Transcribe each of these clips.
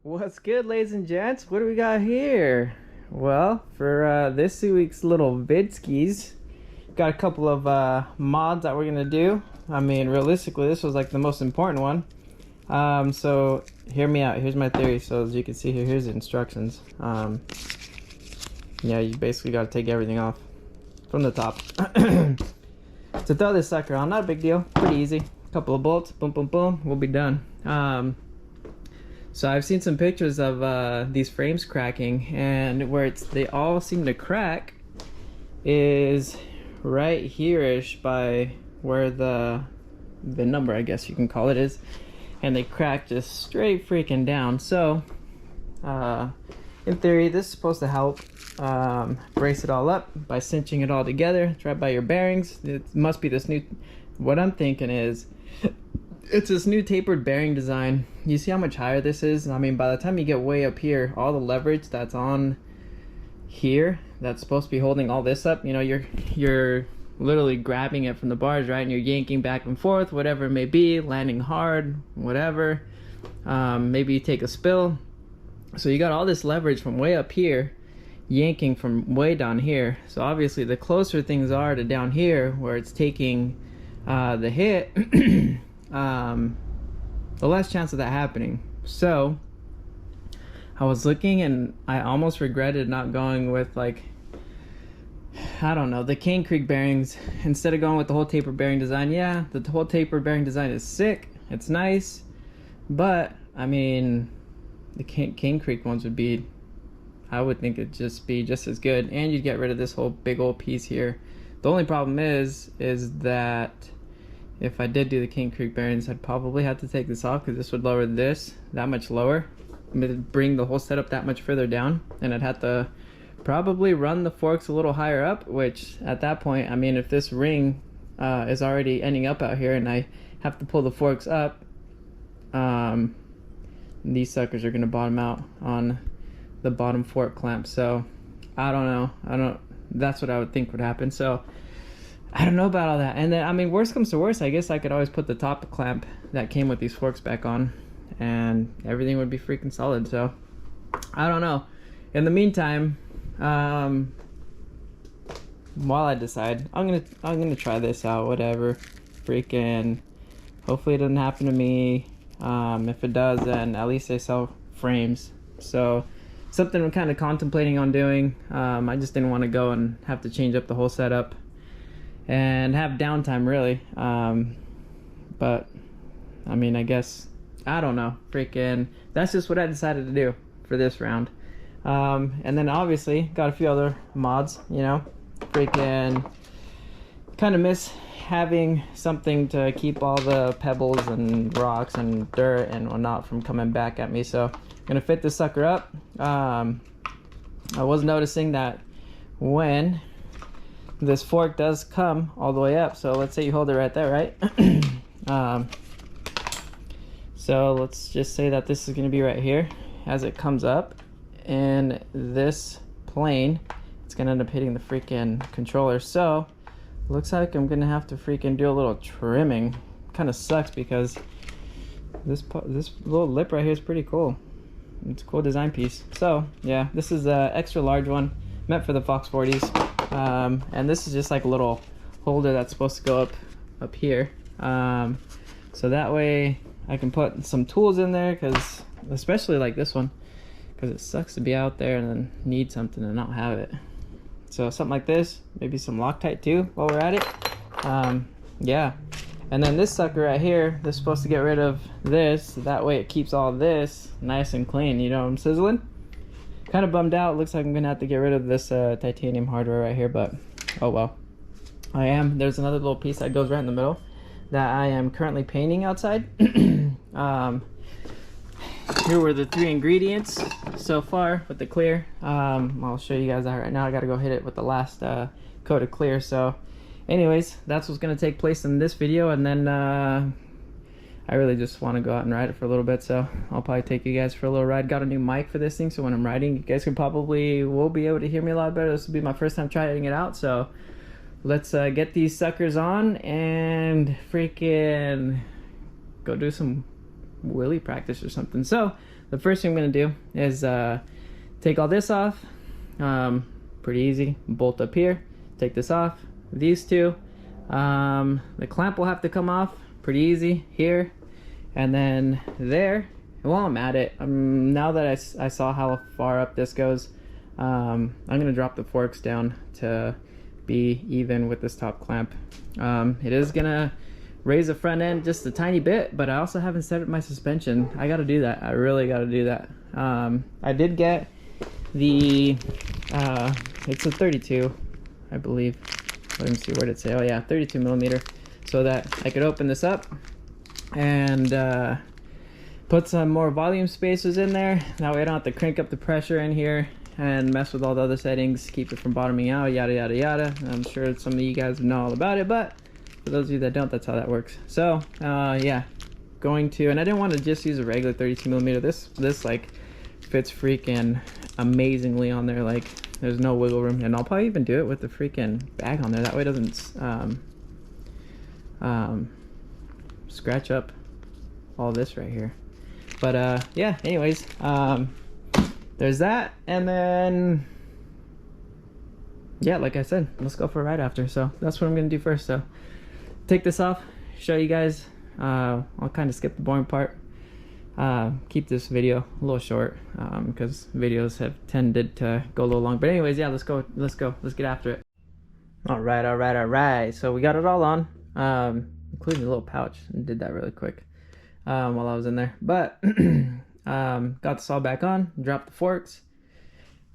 What's good, ladies and gents? What do we got here? Well, for this week's little vidskis, got a couple of mods that we're gonna do. I mean, realistically, this was like the most important one. So hear me out. Here's my theory. So as you can see here, here's the instructions. Yeah, you basically got to take everything off from the top. To throw this sucker on, not a big deal. Pretty easy. Couple of bolts, boom, boom, boom. We'll be done. So I've seen some pictures of these frames cracking, and where they all seem to crack is right here-ish by where the number, I guess you can call it, is, and they crack just straight freaking down. So in theory, this is supposed to help brace it all up by cinching it all together. It's right by your bearings. It must be this new, what I'm thinking is, it's this new tapered bearing design. You see how much higher this is? I mean, by the time you get way up here, all the leverage that's on here, that's supposed to be holding all this up, you know, you're literally grabbing it from the bars, right? And you're yanking back and forth, whatever it may be, landing hard, whatever. Maybe you take a spill. So you got all this leverage from way up here, yanking from way down here. So obviously the closer things are to down here, where it's taking the hit, the less chance of that happening. So I was looking, and I almost regretted not going with, like, I don't know, the Cane Creek bearings instead of going with the whole taper bearing design. Yeah, the whole taper bearing design is sick, it's nice, but I mean, the Cane Creek ones would be, I would think it'd just be just as good, and you'd get rid of this whole big old piece here. The only problem is that if I did do the Cane Creek bearings, I'd probably have to take this off, because this would lower this that much lower, bring the whole setup that much further down, and I'd have to probably run the forks a little higher up, which at that point, I mean, if this ring is already ending up out here and I have to pull the forks up, these suckers are going to bottom out on the bottom fork clamp. So I don't know, that's what I would think would happen. So I don't know about all that. And then, I mean, worst comes to worst, I guess I could always put the top clamp that came with these forks back on, and everything would be freaking solid. So I don't know. In the meantime, while I decide, I'm gonna try this out. Whatever, freaking. Hopefully it doesn't happen to me. If it does, then at least they sell frames. So something I'm kind of contemplating on doing. I just didn't want to go and have to change up the whole setup and have downtime, really. But I mean, I guess, I don't know, freaking, that's just what I decided to do for this round. And then obviously got a few other mods, you know, freaking kind of miss having something to keep all the pebbles and rocks and dirt and whatnot from coming back at me. So I'm gonna fit this sucker up. I was noticing that when this fork does come all the way up, so let's say you hold it right there, right? So let's just say that this is going to be right here. As it comes up in this plane, it's going to end up hitting the freaking controller. So looks like I'm going to have to freaking do a little trimming. Kind of sucks, because this little lip right here is pretty cool. It's a cool design piece. So yeah, this is an extra large one, meant for the Fox 40s. And this is just like a little holder that's supposed to go up here, so that way I can put some tools in there, because especially like this one, because it sucks to be out there and then need something and not have it. So something like this, maybe some Loctite too while we're at it. Yeah, and then this sucker right here, this is supposed to get rid of this, that way it keeps all this nice and clean, you know what I'm sizzling. Kind of bummed out. Looks like I'm gonna have to get rid of this titanium hardware right here, but oh well. There's another little piece that goes right in the middle that I am currently painting outside. Here were the 3 ingredients so far with the clear. I'll show you guys that right now. I gotta go hit it with the last coat of clear. So anyways, that's what's gonna take place in this video, and then I really just want to go out and ride it for a little bit, so I'll probably take you guys for a little ride. Got a new mic for this thing, so when I'm riding, you guys will be able to hear me a lot better. This will be my first time trying it out, so let's get these suckers on and freaking go do some wheelie practice or something. So the first thing I'm gonna do is take all this off. Pretty easy. Bolt up here, take this off. These two, the clamp will have to come off. Pretty easy here, and then there. And while I'm at it, now that I saw how far up this goes, I'm gonna drop the forks down to be even with this top clamp. It is gonna raise the front end just a tiny bit, but I also haven't set up my suspension. I gotta do that. I really gotta do that. I did get the it's a 32, I believe. Let me see, where did it say? Oh yeah, 32 millimeter, so that I could open this up and put some more volume spacers in there. That way I don't have to crank up the pressure in here and mess with all the other settings, keep it from bottoming out, yada yada yada. I'm sure some of you guys know all about it, but for those of you that don't, that's how that works. So yeah, going to, and I didn't want to just use a regular 32 millimeter. This like fits freaking amazingly on there. Like there's no wiggle room, and I'll probably even do it with the freaking bag on there. That way it doesn't scratch up all this right here. But yeah, anyways, there's that, and then yeah, like I said, let's go for a ride after. So that's what I'm gonna do first. So take this off, show you guys. I'll kind of skip the boring part, keep this video a little short because videos have tended to go a little long. But anyways, yeah, let's get after it. All right, so we got it all on, including the little pouch, and did that really quick while I was in there. But got this all back on, dropped the forks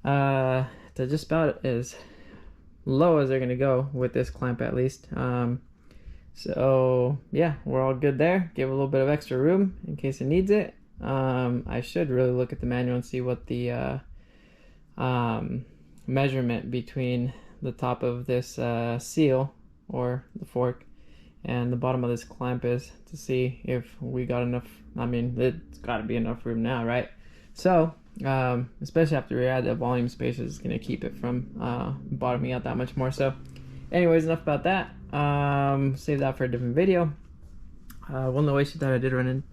to just about as low as they're gonna go with this clamp, at least. So yeah, we're all good there. Give a little bit of extra room in case it needs it. I should really look at the manual and see what the measurement between the top of this seal or the fork and the bottom of this clamp is, to see if we got enough. I mean, it's got to be enough room now, right? So especially after we add the volume spacers, it's going to keep it from bottoming out that much more. So anyways, enough about that. Save that for a different video. One of the issues that I did run in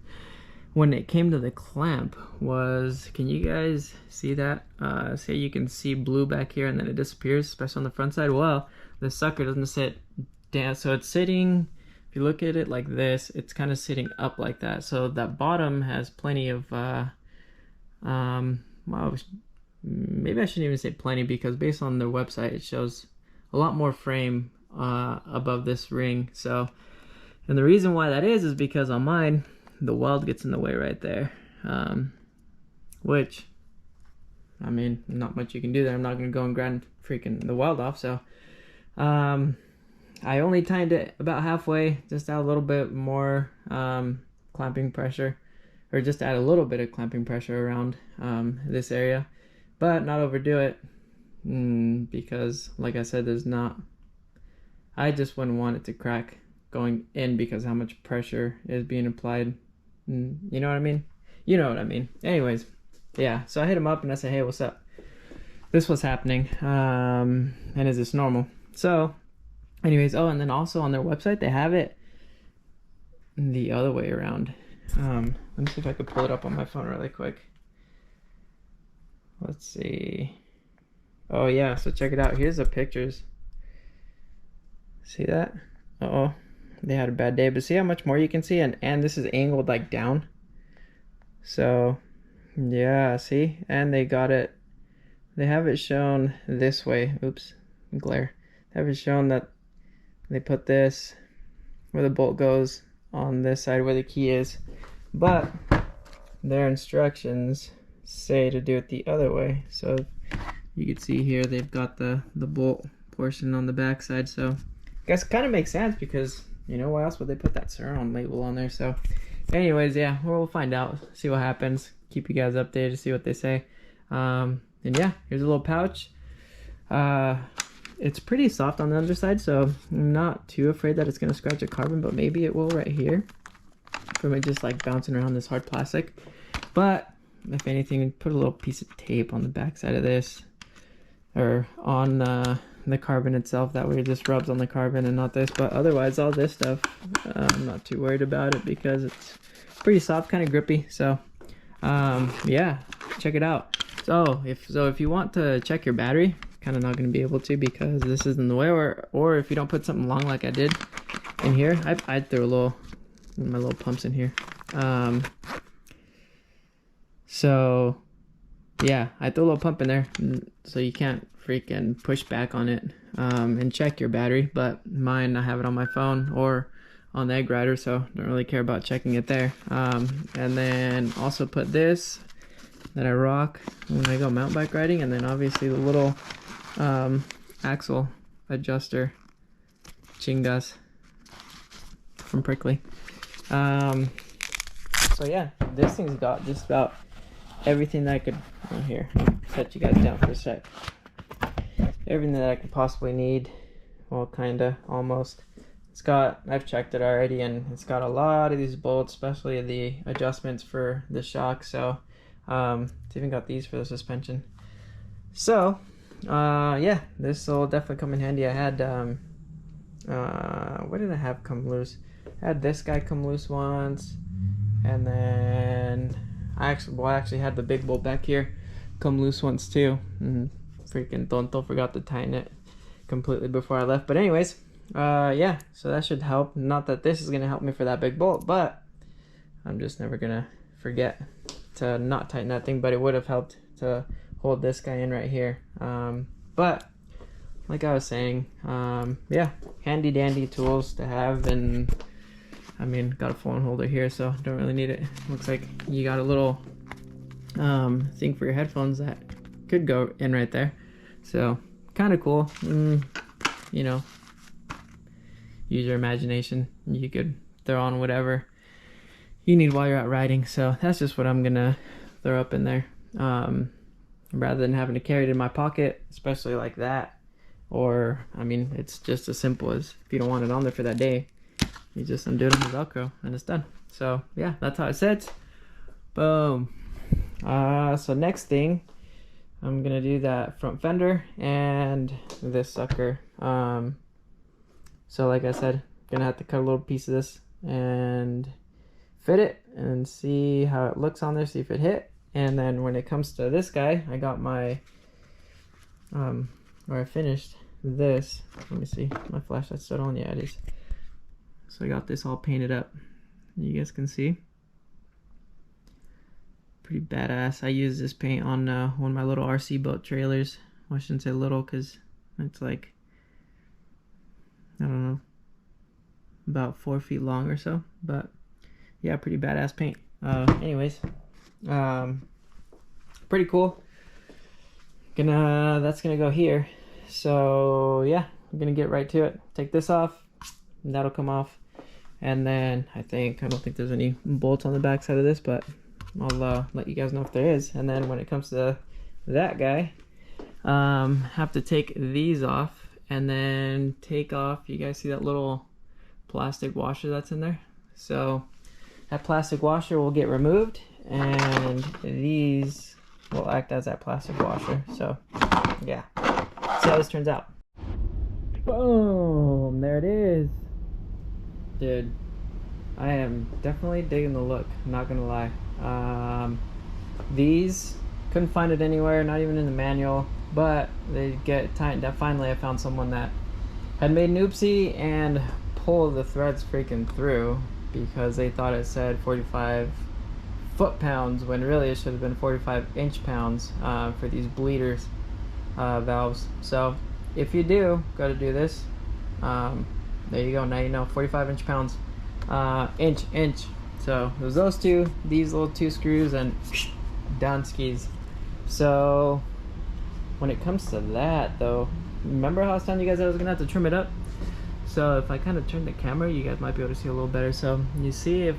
when it came to the clamp was, can you guys see that? Say you can see blue back here and then it disappears, especially on the front side. Well, the sucker doesn't sit down, so it's sitting, if you look at it like this, it's kind of sitting up like that. So that bottom has plenty of well, maybe I shouldn't even say plenty, because based on their website it shows a lot more frame above this ring. So, and the reason why that is because on mine the weld gets in the way right there, which, I mean, not much you can do there. I'm not gonna go and grind freaking the weld off. So I only tightened it about halfway, just add a little bit more clamping pressure, or just add a little bit of clamping pressure around this area, but not overdo it, because like I said, I just wouldn't want it to crack going in because how much pressure is being applied. You know what I mean? You know what I mean. Anyways, yeah, so I hit him up and I said, hey, what's up? This was happening, and is this normal? So anyways, oh, and then also on their website they have it the other way around. Let me see if I could pull it up on my phone really quick. Let's see. Oh yeah, so check it out. Here's the pictures. See that? Uh-oh, they had a bad day, but see how much more you can see, and this is angled like down. So yeah, see, and they have it shown this way. Oops, glare. They have it shown that they put this where the bolt goes on this side where the key is, but their instructions say to do it the other way. So you can see here they've got the bolt portion on the back side. So I guess it kind of makes sense, because you know, why else would they put that Surround label on there? So anyways, yeah, we'll find out, see what happens, keep you guys updated, see what they say. And yeah, here's a little pouch. It's pretty soft on the underside, so I'm not too afraid that it's going to scratch a carbon, but maybe it will right here from it just like bouncing around this hard plastic. But if anything, put a little piece of tape on the back side of this, or on the carbon itself, that way it just rubs on the carbon and not this. But otherwise, all this stuff, I'm not too worried about it because it's pretty soft, kind of grippy. So Yeah, check it out. So if you want to check your battery, kind of not going to be able to because this is in the way, or if you don't put something long like I did in here, I threw my little pumps in here. So yeah, I threw a little pump in there so you can't freaking push back on it and check your battery. But mine, I have it on my phone or on the egg rider, so don't really care about checking it there. And then also put this that I rock when I go mountain bike riding, and then obviously the little axle adjuster chingas from Prickly. So yeah, this thing's got just about everything that I could, here, set you guys down for a sec. Everything that I could possibly need, well, kinda, almost. It's got, I've checked it already, and it's got a lot of these bolts, especially the adjustments for the shock. So it's even got these for the suspension. So yeah, this will definitely come in handy. I had what did I have come loose? I had this guy come loose once, and then I actually had the big bolt back here come loose once too. And freaking tonto forgot to tighten it completely before I left. But anyways, yeah, so that should help. Not that this is gonna help me for that big bolt, but I'm just never gonna forget to not tighten that thing. But it would have helped to hold this guy in right here. But like I was saying, yeah, handy dandy tools to have. And I mean, got a phone holder here, so don't really need it. Looks like you got a little thing for your headphones that could go in right there, so kind of cool. You know, use your imagination. You could throw on whatever you need while you're out riding. So that's just what I'm gonna throw up in there, rather than having to carry it in my pocket, especially like that. Or I mean, it's just as simple as, if you don't want it on there for that day, you just undo it on the Velcro and it's done. So yeah, that's how it sits. Boom. So next thing, I'm gonna do that front fender and this sucker. So like I said, gonna have to cut a little piece of this and fit it and see how it looks on there, see if it hit. And then when it comes to this guy, I got my or I finished this. Let me see, my flashlight's still on. Yeah, it is. So I got this all painted up, you guys can see. Pretty badass. I use this paint on one of my little RC boat trailers. Well, I shouldn't say little, because it's like, I don't know, about 4 feet long or so. But yeah, pretty badass paint. Anyways, pretty cool. That's gonna go here. So yeah, I'm gonna get right to it. Take this off, and that'll come off. And then I don't think there's any bolts on the back side of this, but I'll let you guys know if there is. And then when it comes to that guy, have to take these off, and then take off, you guys see that little plastic washer that's in there? So that plastic washer will get removed, and these will act as that plastic washer. So yeah, see how this turns out. Boom, there it is. Dude, I am definitely digging the look, I'm not gonna lie. These, couldn't find it anywhere, not even in the manual, but they get tightened up. Finally I found someone that had made an oopsie and pulled the threads freaking through, because they thought it said 45 foot-pounds when really it should have been 45 inch-pounds for these bleeders valves. So if you do go to do this, there you go, now you know, 45 inch-pounds, inch. So there's those two, these little 2 screws, and down skis. So when it comes to that though, remember how I was telling you guys I was gonna have to trim it up? So if I kind of turn the camera, you guys might be able to see a little better. So you see, if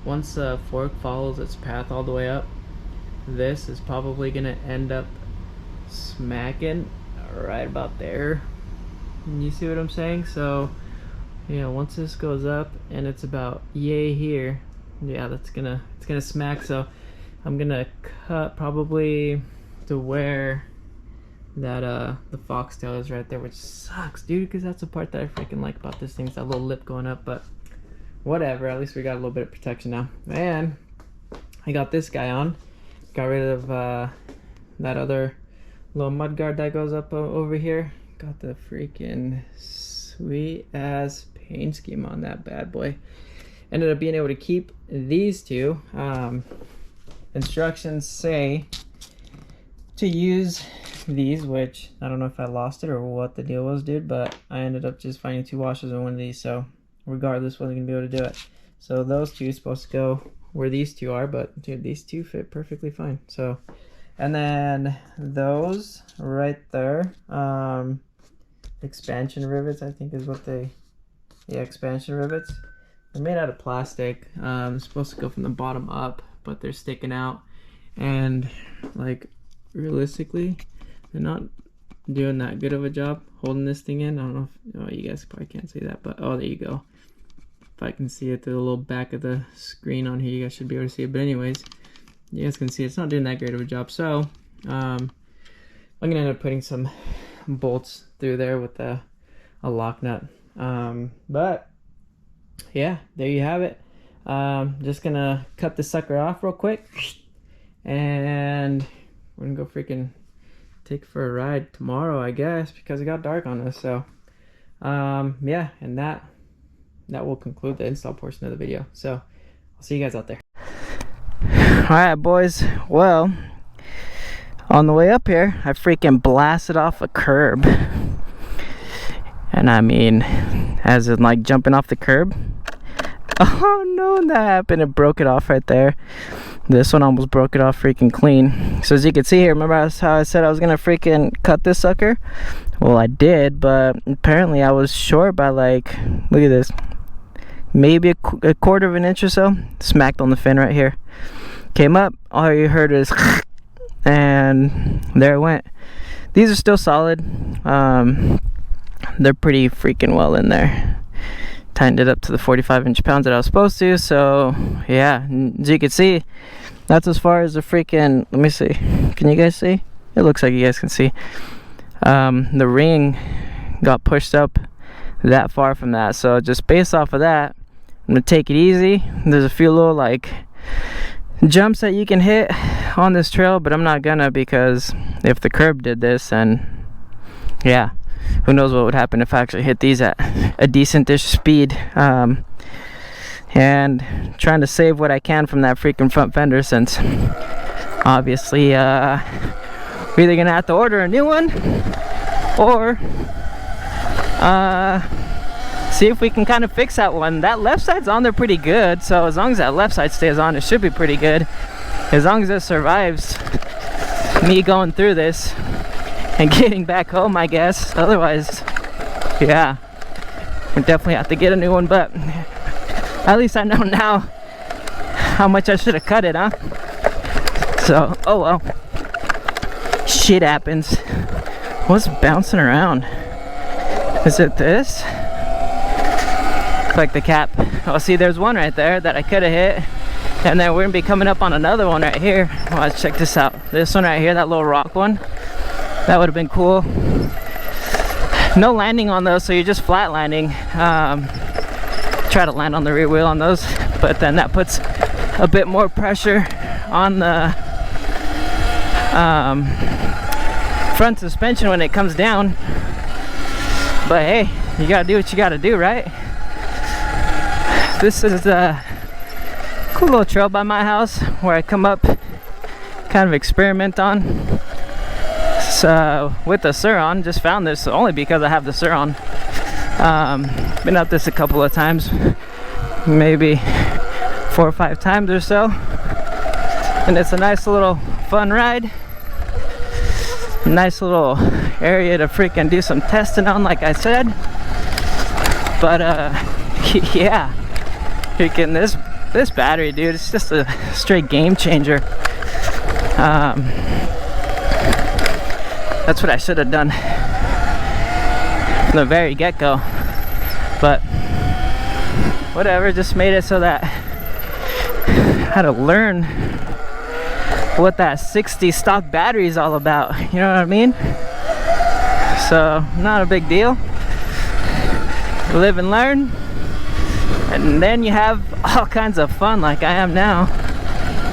once the fork follows its path all the way up, this is probably gonna end up smacking right about there. You see what I'm saying? So yeah, once this goes up and it's about yay here, yeah, it's gonna smack. So I'm gonna cut probably to where that the foxtail is right there, which sucks, dude, because that's the part that I freaking like about this thing, is that little lip going up. But whatever, at least we got a little bit of protection now. And I got this guy on. Got rid of that other little mud guard that goes up over here. Got the freaking sweet ass paint scheme on that bad boy. Ended up being able to keep these two. Instructions say to use these, which I don't know if I lost it or what the deal was, dude, but I ended up just finding 2 washers on one of these, so regardless, wasn't gonna be able to do it. So those two are supposed to go where these two are, but dude, these two fit perfectly fine. So, and then those right there, expansion rivets, I think is what they, yeah, expansion rivets. They're made out of plastic. Supposed to go from the bottom up, but they're sticking out, and like realistically, they're not doing that good of a job holding this thing in. I don't know if, oh, you guys probably can't see that, but oh, there you go. If I can see it through the little back of the screen on here, you guys should be able to see it. But anyways, you guys can see it's not doing that great of a job. So I'm gonna end up putting some bolts through there with a lock nut. But yeah, there you have it. Just gonna cut this sucker off real quick, and we're gonna go freaking take for a ride tomorrow, I guess, because it got dark on us. So yeah, and that will conclude the install portion of the video. So I'll see you guys out there. Alright, boys, well, on the way up here I freaking blasted off a curb, and I mean, as in like jumping off the curb. Oh no, that happened. It broke it off right there. This one almost broke it off freaking clean. So as you can see here, remember how I said I was gonna freaking cut this sucker? Well, I did, but apparently I was short by like, look at this, maybe a quarter of an inch or so. Smacked on the fin right here. Came up, all you heard is and there it went. These are still solid. They're pretty freaking well in there. Tightened it up to the 45 inch-pounds that I was supposed to. So yeah, as you can see, that's as far as the freaking, let me see, can you guys see? It looks like you guys can see. The ring got pushed up that far from that. So just based off of that, I'm gonna take it easy. There's a few little like jumps that you can hit on this trail, but I'm not gonna, because if the curb did this, then yeah, who knows what would happen if I actually hit these at a decent-ish speed. And trying to save what I can from that freaking front fender, since obviously we're either gonna have to order a new one or see if we can kind of fix that one. That left side's on there pretty good, so as long as that left side stays on, it should be pretty good. As long as it survives me going through this and getting back home, I guess. Otherwise, yeah, we definitely have to get a new one. But at least I know now how much I should have cut it, huh? So, oh well, shit happens. What's bouncing around? Is it this? Like the cap. Oh, see, there's one right there that I could have hit, and then we're gonna be coming up on another one right here. Well, let's check this out. This one right here, that little rock one, that would have been cool. No landing on those, so you're just flat landing. Try to land on the rear wheel on those, but then that puts a bit more pressure on the front suspension when it comes down. But hey, you gotta do what you gotta do, right? This is a cool little trail by my house where I come up, kind of experiment on. So with the Sur-On, just found this only because I have the Sur-On. Been up this a couple of times, maybe 4 or 5 times or so, and it's a nice little fun ride. Nice little area to freaking do some testing on, like I said. But yeah, freaking this battery, dude, it's just a straight game changer. That's what I should have done from the very get-go, but whatever, just made it so that I had to learn what that 60 stock battery is all about, you know what I mean? So not a big deal. Live and learn, and then you have all kinds of fun like I am now.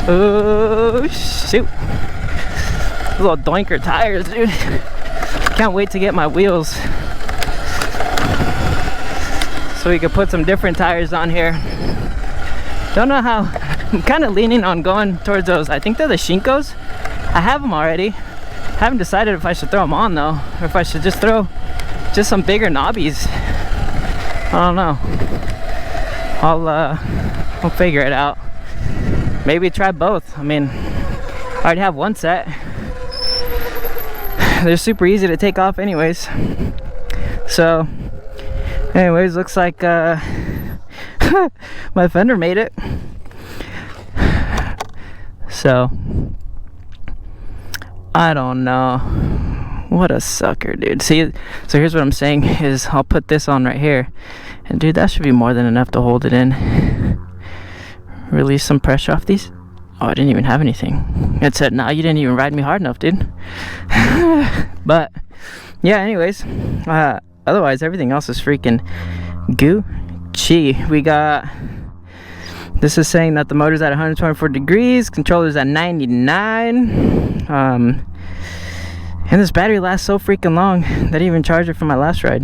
Oh shoot. Little doinker tires, dude. Can't wait to get my wheels so we could put some different tires on here. Don't know how. I'm kind of leaning on going towards those. I think they're the Shinkos. I have them already. Haven't decided if I should throw them on though, or if I should just throw some bigger knobbies. I don't know. I'll figure it out. Maybe try both. I mean, I already have one set. They're super easy to take off anyways. So anyways, looks like my Fender made it. So I don't know. What a sucker, dude. See, so here's what I'm saying is I'll put this on right here, and dude, that should be more than enough to hold it in. Release some pressure off these. Oh, I didn't even have anything. It said, nah, you didn't even ride me hard enough, dude. But yeah, anyways, otherwise everything else is freaking Gucci. We got, this is saying that the motor's at 124 degrees, controller's at 99. And this battery lasts so freaking long that I didn't even charge it for my last ride.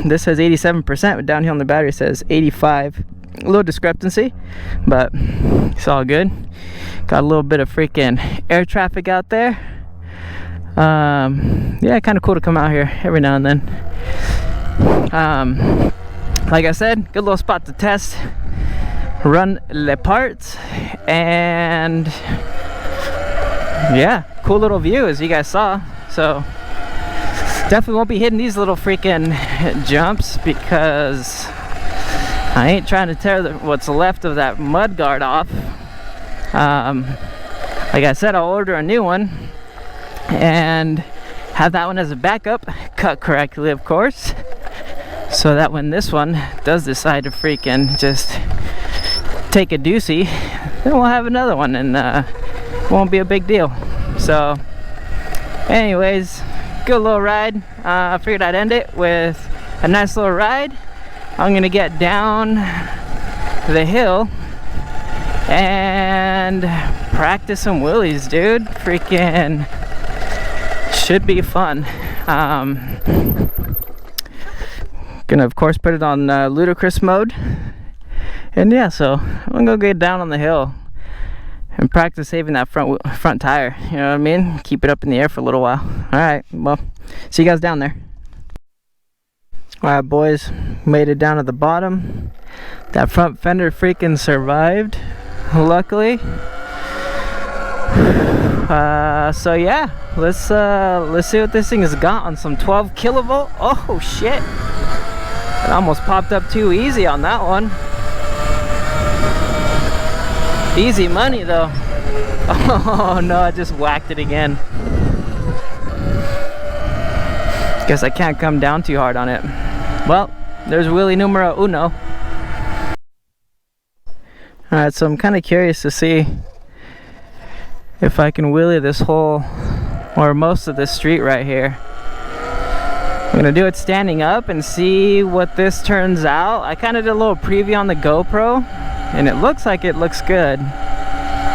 This says 87%, but down here on the battery says 85. A little discrepancy, but it's all good. Got a little bit of freaking air traffic out there. Yeah, kind of cool to come out here every now and then. Like I said, good little spot to test, run the parts, and yeah, cool little view as you guys saw. So definitely won't be hitting these little freaking jumps because I ain't trying to tear what's left of that mud guard off. Like I said, I'll order a new one and have that one as a backup, cut correctly of course, so that when this one does decide to freaking just take a doozy, then we'll have another one and it won't be a big deal. So anyways, good little ride. I figured I'd end it with a nice little ride. I'm gonna get down the hill and practice some wheelies, dude. Freaking should be fun. Gonna of course put it on ludicrous mode, and yeah, so I'm gonna go get down on the hill and practice saving that front tire. You know what I mean? Keep it up in the air for a little while. All right, well, see you guys down there. Alright boys, made it down to the bottom. That front fender freaking survived, luckily. So yeah, let's see what this thing has got on some 12 kilovolt. Oh shit, it almost popped up too easy on that one. Easy money though. Oh no, I just whacked it again. Guess I can't come down too hard on it. Well, there's wheelie numero uno. Alright, so I'm kind of curious to see if I can wheelie this whole, or most of this street right here. I'm gonna do it standing up and see what this turns out. I kind of did a little preview on the GoPro, and it looks like it looks good,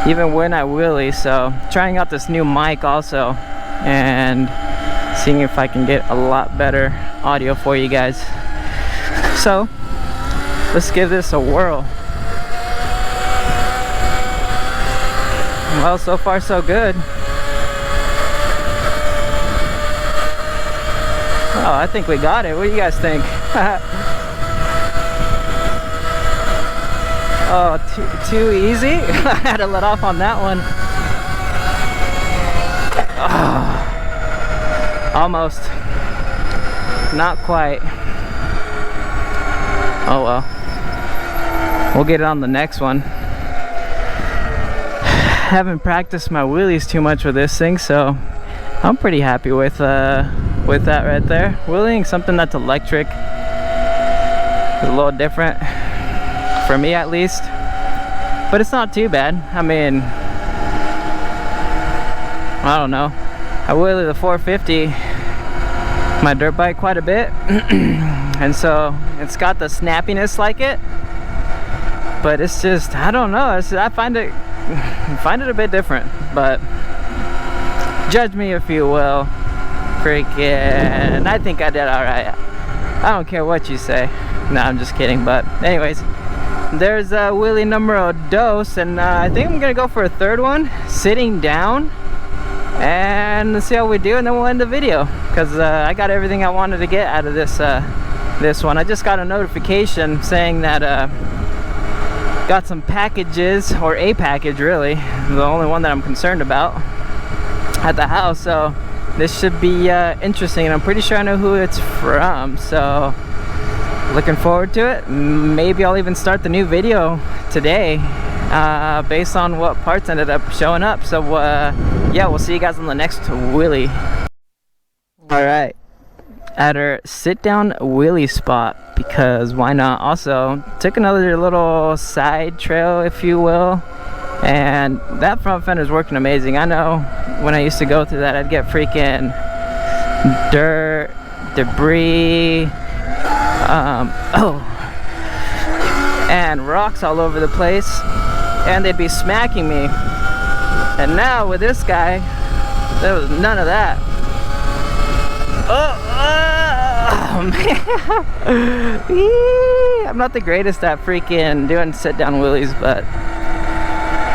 even when I wheelie. So, trying out this new mic also, and seeing if I can get a lot better audio for you guys. So let's give this a whirl. Well, so far so good. Oh, I think we got it. What do you guys think? Oh, too easy? I had to let off on that one. Oh, almost. Not quite. Oh well. We'll get it on the next one. Haven't practiced my wheelies too much with this thing, so I'm pretty happy with that right there. Wheeling something that's electric is a little different for me at least, but it's not too bad. I mean, I don't know. I wheelie the 450, my dirt bike, quite a bit. And so it's got the snappiness like it, but it's just, I don't know, I find it a bit different, but judge me if you will. Freaking, I think I did alright. I don't care what you say. No, I'm just kidding, but anyways, there's Wheelie numero dos, and I think I'm gonna go for a third one, sitting down, and let's see how we do, and then we'll end the video, because I got everything I wanted to get out of this this one. I just got a notification saying that got some packages, or a package really, the only one that I'm concerned about, at the house, so this should be interesting, and I'm pretty sure I know who it's from, so looking forward to it. Maybe I'll even start the new video today based on what parts ended up showing up. So yeah, we'll see you guys on the next wheelie. Alright, at our sit down wheelie spot, because why not. Also took another little side trail, if you will, and that front fender is working amazing. I know when I used to go through that, I'd get freaking dirt, debris, and rocks all over the place, and they'd be smacking me. And now with this guy, there was none of that. Oh man. I'm not the greatest at freaking doing sit down wheelies, but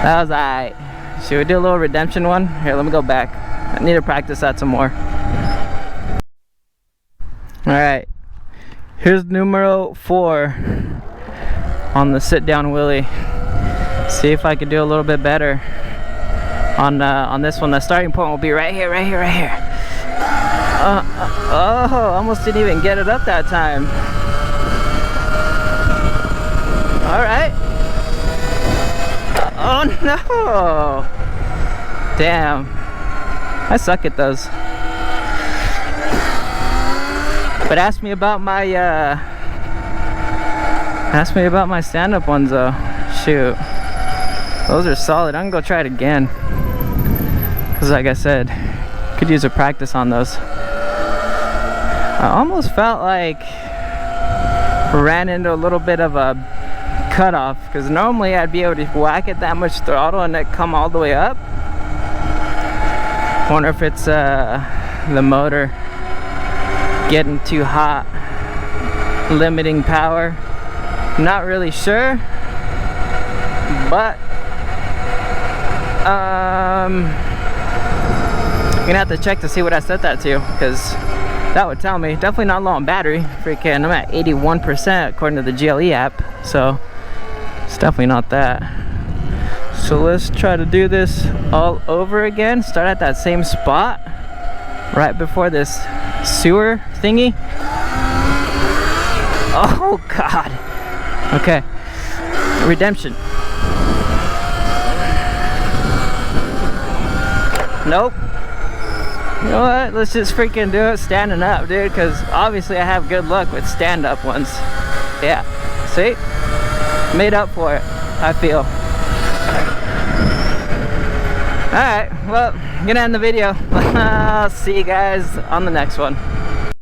that was alright. Should we do a little redemption one? Here, let me go back. I need to practice that some more. Alright, here's numero 4 on the sit down wheelie. See if I can do a little bit better on this one. The starting point will be right here. Oh, almost didn't even get it up that time. Alright. Oh no! Damn. I suck at those. But ask me about my stand-up ones though. Shoot. Those are solid. I'm gonna go try it again. Cause like I said, could use a practice on those. I almost felt like ran into a little bit of a cutoff, because normally I'd be able to whack it that much throttle and it come all the way up. Wonder if it's the motor getting too hot, limiting power. Not really sure, but I'm gonna have to check to see what I set that to, because that would tell me. Definitely not low on battery. Freaking, I'm at 81% according to the GLE app, so it's definitely not that. So let's try to do this all over again. Start at that same spot right before this sewer thingy. Oh god. Okay, redemption. Nope. You know what, let's just freaking do it standing up, dude, because obviously I have good luck with stand-up ones. Yeah, see? Made up for it, I feel. Alright, well, I'm gonna end the video. I'll see you guys on the next one.